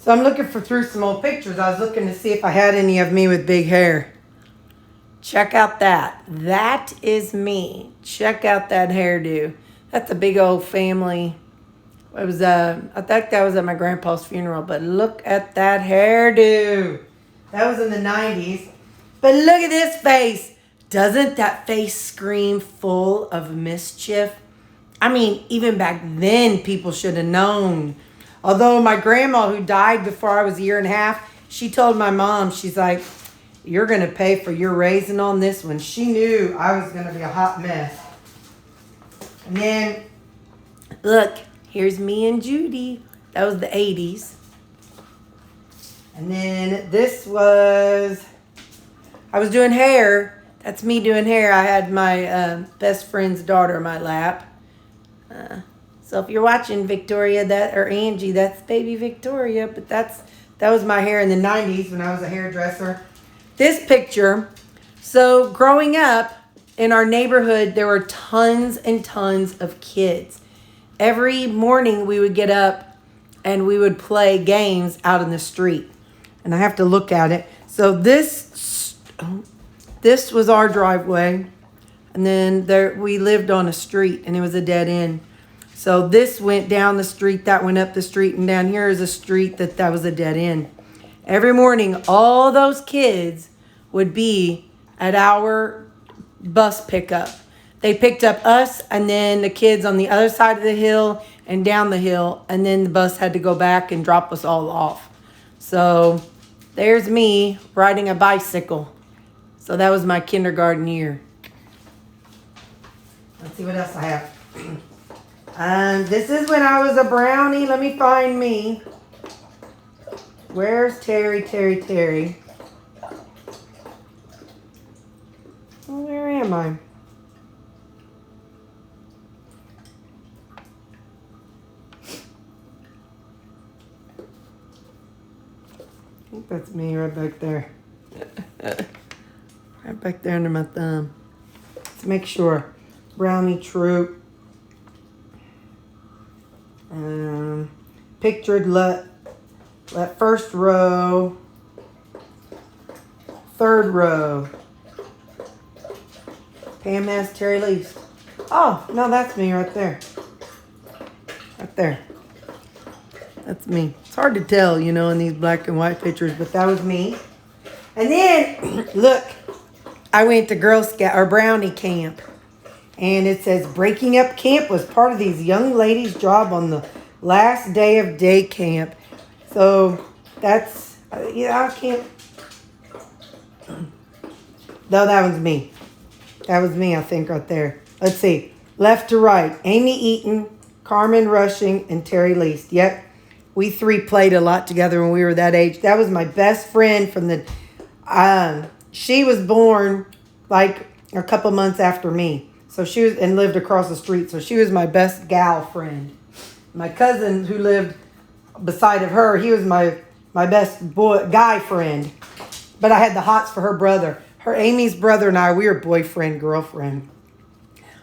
So I'm looking through some old pictures. I was looking to see if I had any of me with big hair. Check out that. That is me. Check out that hairdo. That's a big old family. It was I think that was at my grandpa's funeral, but look at that hairdo. That was in the 90s. But look at this face. Doesn't that face scream full of mischief? I mean, even back then, people should have known. Although my grandma, who died before I was a year and a half, she told my mom, she's like, you're going to pay for your raising on this one. She knew I was going to be a hot mess. And then, look, here's me and Judy. That was the 80s. And then this was, I was doing hair. That's me doing hair. I had my best friend's daughter in my lap. So if you're watching Victoria, or Angie, that's baby Victoria. But that was my hair in the 90s when I was a hairdresser. This picture, so growing up in our neighborhood, there were tons and tons of kids. Every morning we would get up and we would play games out in the street. And I have to look at it. So this was our driveway. And then we lived on a street and it was a dead end. So this went down the street, that went up the street, and down here is a street that was a dead end. Every morning, all those kids would be at our bus pickup. They picked up us and then the kids on the other side of the hill and down the hill, and then the bus had to go back and drop us all off. So there's me riding a bicycle. So that was my kindergarten year. Let's see what else I have. This is when I was a brownie. Let me find me. Where's Terry? Where am I? I think that's me right back there. Right back there under my thumb. Let's make sure. Brownie troop. Pictured let first row, third row. Pam has Terry Leaf. Oh, no, that's me right there. Right there. That's me. It's hard to tell, in these black and white pictures, but that was me. And then, look, I went to Girl Scout or Brownie camp. And it says breaking up camp was part of these young ladies' job on the last day of day camp. So that's, I can't. No, that was me. That was me, I think, right there. Let's see. Left to right. Amy Eaton, Carmen Rushing, and Terry Least. Yep. We three played a lot together when we were that age. That was my best friend from the, she was born like a couple months after me. So she was, and lived across the street. So she was my best gal friend. My cousin who lived beside of her, he was my best guy friend. But I had the hots for her brother. Amy's brother and I, we were boyfriend, girlfriend.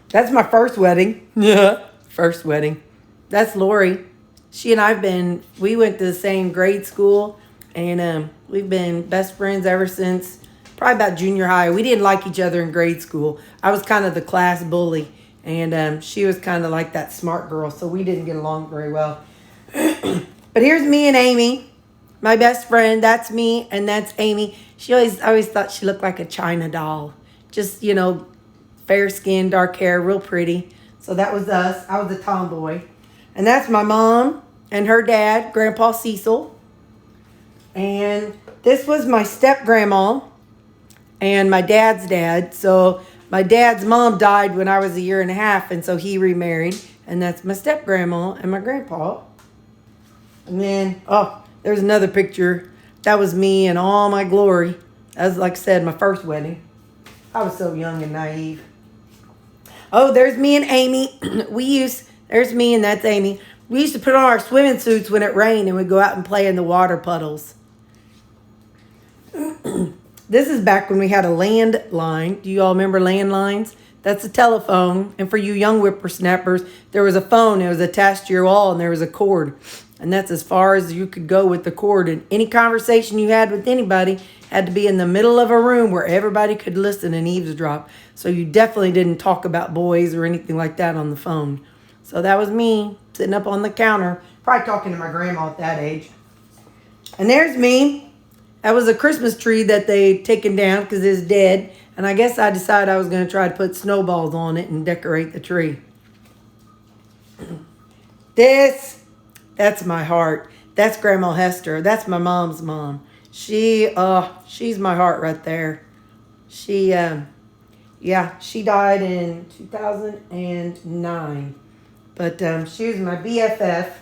That's my first wedding. Yeah. First wedding. That's Lori. She and we went to the same grade school. And we've been best friends ever since probably about junior high. We didn't like each other in grade school. I was kind of the class bully. And she was kind of like that smart girl. So we didn't get along very well. But here's me and Amy. My best friend. That's me and that's Amy. She always thought she looked like a China doll. Just, fair skin, dark hair, real pretty. So that was us. I was a tomboy. And that's my mom and her dad, Grandpa Cecil. And this was my step-grandma and my dad's dad. So my dad's mom died when I was a year and a half, and so he remarried. And that's my step-grandma and my grandpa. And then, there's another picture. That was me in all my glory. That was, like I said, my first wedding. I was so young and naive. Oh, there's me and Amy. There's me and that's Amy. We used to put on our swimming suits when it rained and we'd go out and play in the water puddles. This is back when we had a landline. Do you all remember landlines? That's a telephone. And for you young whippersnappers, there was a phone. It was attached to your wall and there was a cord. And that's as far as you could go with the cord. And any conversation you had with anybody had to be in the middle of a room where everybody could listen and eavesdrop. So you definitely didn't talk about boys or anything like that on the phone. So that was me sitting up on the counter, probably talking to my grandma at that age. And there's me. That was a Christmas tree that they taken down because it's dead. And I guess I decided I was going to try to put snowballs on it and decorate the tree. That's my heart. That's Grandma Hester. That's my mom's mom. She's my heart right there. She died in 2009. But she was my BFF.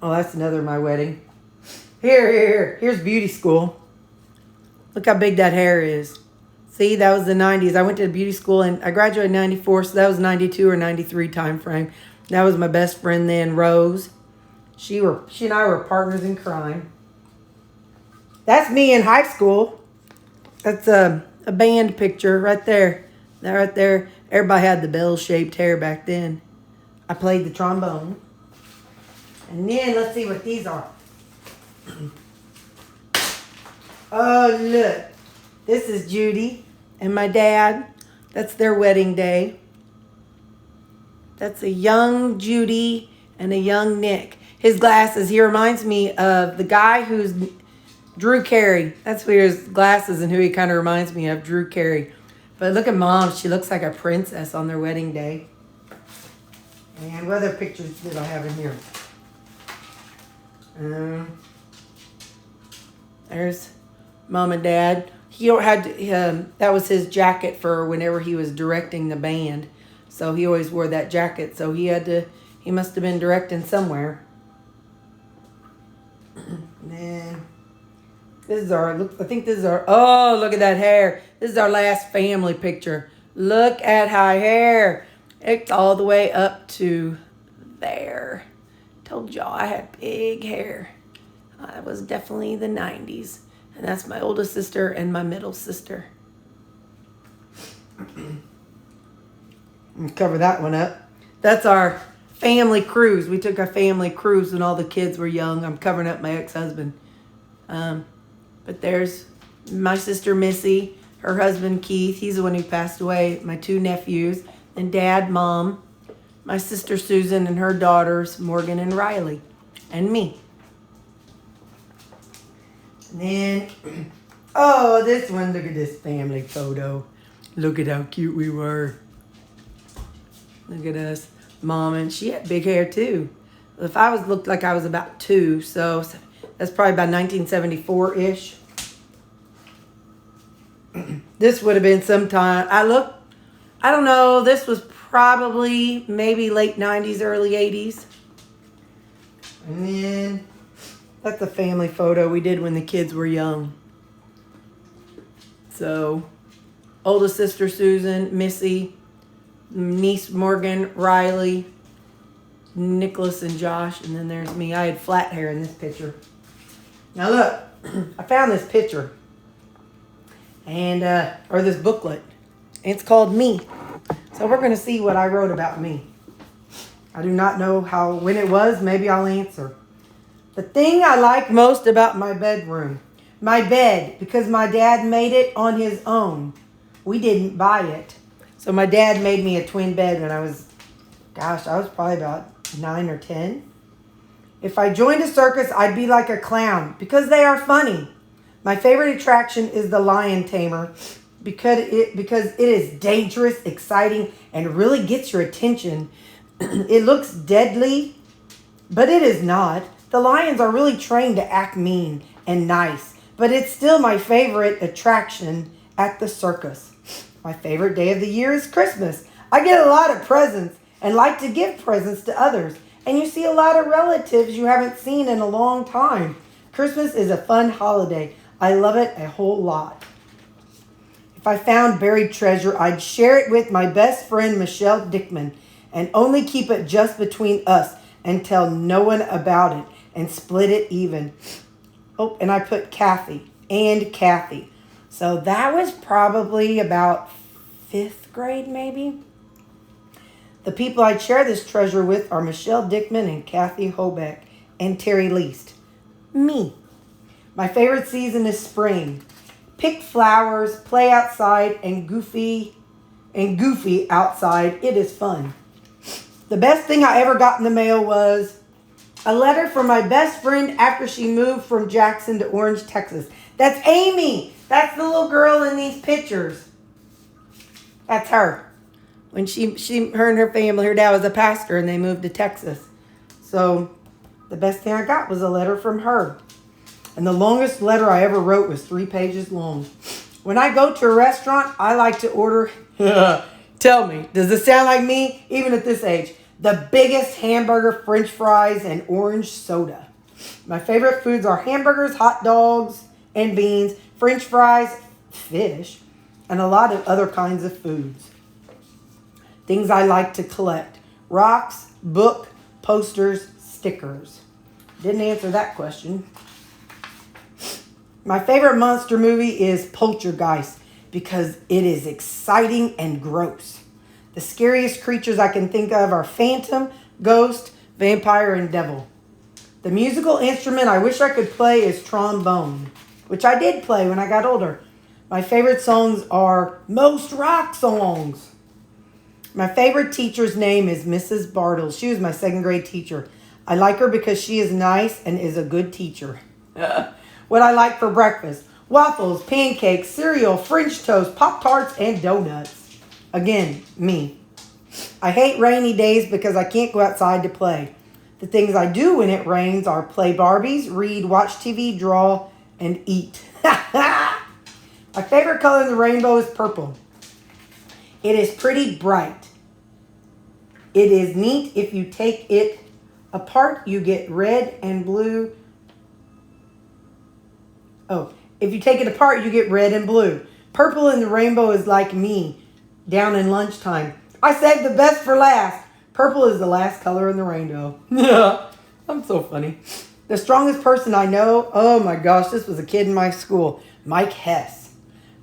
Oh, that's another my wedding. Here's beauty school. Look how big that hair is. See, that was the 90s. I went to beauty school and I graduated in 94, so that was 92 or 93 time frame. That was my best friend then, Rose. She and I were partners in crime. That's me in high school. That's a band picture right there. That right there. Everybody had the bell-shaped hair back then. I played the trombone. And then let's see what these are. Oh, look. This is Judy and my dad. That's their wedding day. That's a young Judy and a young Nick. His glasses, he reminds me of the guy who's Drew Carey. That's who his glasses and who he kind of reminds me of, Drew Carey. But look at Mom. She looks like a princess on their wedding day. And what other pictures did I have in here? There's Mom and Dad. That was his jacket for whenever he was directing the band. So he always wore that jacket. So he must have been directing somewhere. And then this is oh, look at that hair. This is our last family picture. Look at her hair. It's all the way up to there. Told y'all I had big hair. It was definitely the 90s. And that's my oldest sister and my middle sister. Cover that one up. That's our family cruise. We took a family cruise when all the kids were young. I'm covering up my ex-husband. But there's my sister Missy, her husband Keith. He's the one who passed away. My two nephews. And Dad, Mom. My sister Susan and her daughters, Morgan and Riley. And me. And then, oh, this one, look at this family photo. Look at how cute we were. Look at us. Mom, and she had big hair too. If I looked like I was about 2, so that's probably about 1974-ish. This would have been sometime, I don't know, this was probably maybe late 90s, early 80s. And then, that's a family photo we did when the kids were young. So, oldest sister Susan, Missy, niece Morgan, Riley, Nicholas and Josh, and then there's me. I had flat hair in this picture. Now look, I found this picture, and or this booklet. It's called Me. So we're going to see what I wrote about me. I do not know when it was. Maybe I'll answer. The thing I like most about my bedroom, my bed, because my dad made it on his own. We didn't buy it. So my dad made me a twin bed when I was probably about 9 or 10. If I joined a circus, I'd be like a clown because they are funny. My favorite attraction is the lion tamer because it is dangerous, exciting, and really gets your attention. It looks deadly, but it is not. The lions are really trained to act mean and nice, but it's still my favorite attraction at the circus. My favorite day of the year is Christmas. I get a lot of presents and like to give presents to others. And you see a lot of relatives you haven't seen in a long time. Christmas is a fun holiday. I love it a whole lot. If I found buried treasure, I'd share it with my best friend, Michelle Dickman, and only keep it just between us and tell no one about it and split it even. Oh, and I put Kathy and Kathy. So that was probably about 5th grade, maybe. The people I share this treasure with are Michelle Dickman and Kathy Hobeck and Terry Least. Me. My favorite season is spring. Pick flowers, play outside, and goofy outside. It is fun. The best thing I ever got in the mail was a letter from my best friend after she moved from Jackson to Orange, Texas. That's Amy. That's the little girl in these pictures. That's her. When her and her family, her dad was a pastor and they moved to Texas. So the best thing I got was a letter from her. And the longest letter I ever wrote was 3 pages long. When I go to a restaurant, I like to order, tell me, does this sound like me, even at this age? The biggest hamburger, french fries, and orange soda. My favorite foods are hamburgers, hot dogs, and beans, french fries, fish, and a lot of other kinds of foods. Things I like to collect. Rocks, book, posters, stickers. Didn't answer that question. My favorite monster movie is Poltergeist because it is exciting and gross. The scariest creatures I can think of are phantom, ghost, vampire, and devil. The musical instrument I wish I could play is trombone, which I did play when I got older. My favorite songs are most rock songs. My favorite teacher's name is Mrs. Bartles. She was my 2nd grade teacher. I like her because she is nice and is a good teacher. What I like for breakfast: waffles, pancakes, cereal, French toast, Pop-Tarts, and donuts. Again, me. I hate rainy days because I can't go outside to play. The things I do when it rains are play Barbies, read, watch TV, draw, and eat. My favorite color in the rainbow is purple. It is pretty bright. It is neat. If you take it apart, you get red and blue. If you take it apart, you get red and blue. Purple in the rainbow is like me down in lunchtime. I saved the best for last. Purple is the last color in the rainbow. I'm so funny. The strongest person I know, oh my gosh, this was a kid in my school, Mike Hess.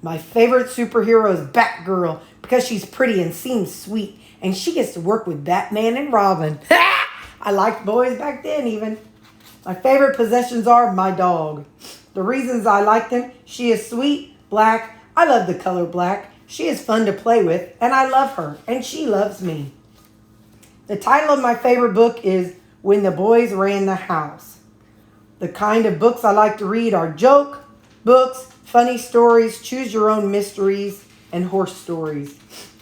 My favorite superhero is Batgirl because she's pretty and seems sweet, and she gets to work with Batman and Robin. I liked boys back then even. My favorite possessions are my dog. The reasons I like them: she is sweet, black. I love the color black. She is fun to play with, and I love her, and she loves me. The title of my favorite book is When the Boys Ran the House. The kind of books I like to read are joke books, funny stories, choose your own mysteries, and horse stories.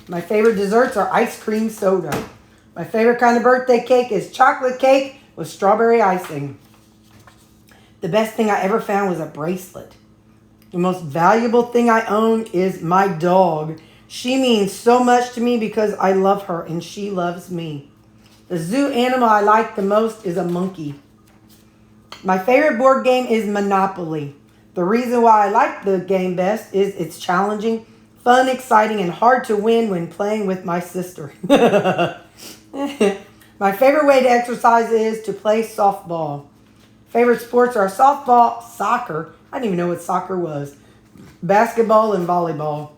My favorite desserts are ice cream soda. My favorite kind of birthday cake is chocolate cake with strawberry icing. The best thing I ever found was a bracelet. The most valuable thing I own is my dog. She means so much to me because I love her and she loves me. The zoo animal I like the most is a monkey. My favorite board game is Monopoly. The reason why I like the game best is it's challenging, fun, exciting, and hard to win when playing with my sister. My favorite way to exercise is to play softball. Favorite sports are softball, soccer. I didn't even know what soccer was. Basketball and volleyball.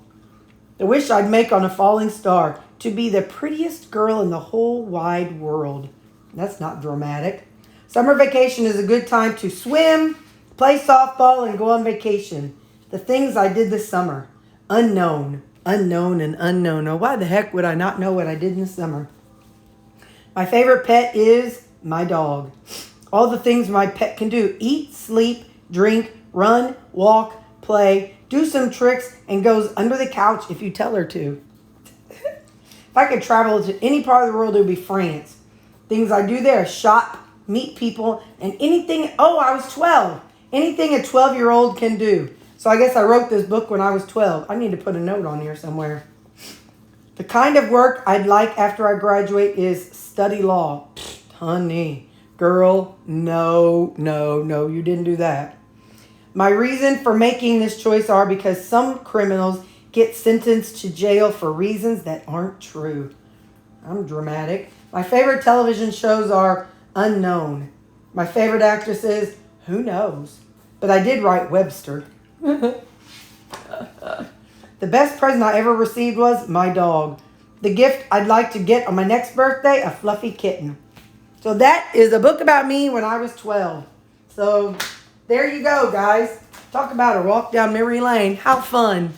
The wish I'd make on a falling star: to be the prettiest girl in the whole wide world. That's not dramatic. Summer vacation is a good time to swim, play softball, and go on vacation. The things I did this summer: unknown, unknown, and unknown. Oh, why the heck would I not know what I did in the summer? My favorite pet is my dog. All the things my pet can do: eat, sleep, drink, run, walk, play, do some tricks, and goes under the couch if you tell her to. If I could travel to any part of the world, it would be France. Things I do there: shop, meet people, and anything. Oh, I was 12. Anything a 12-year-old can do. So I guess I wrote this book when I was 12. I need to put a note on here somewhere. The kind of work I'd like after I graduate is study law. Pfft, honey, girl, no, you didn't do that. My reason for making this choice are because some criminals get sentenced to jail for reasons that aren't true. I'm dramatic. My favorite television shows are unknown. My favorite actress is who knows. But I did write Webster. The best present I ever received was my dog. the gift I'd like to get on my next birthday, a fluffy kitten. So that is a book about me when I was 12. So there you go, guys. Talk about a walk down memory lane. How fun.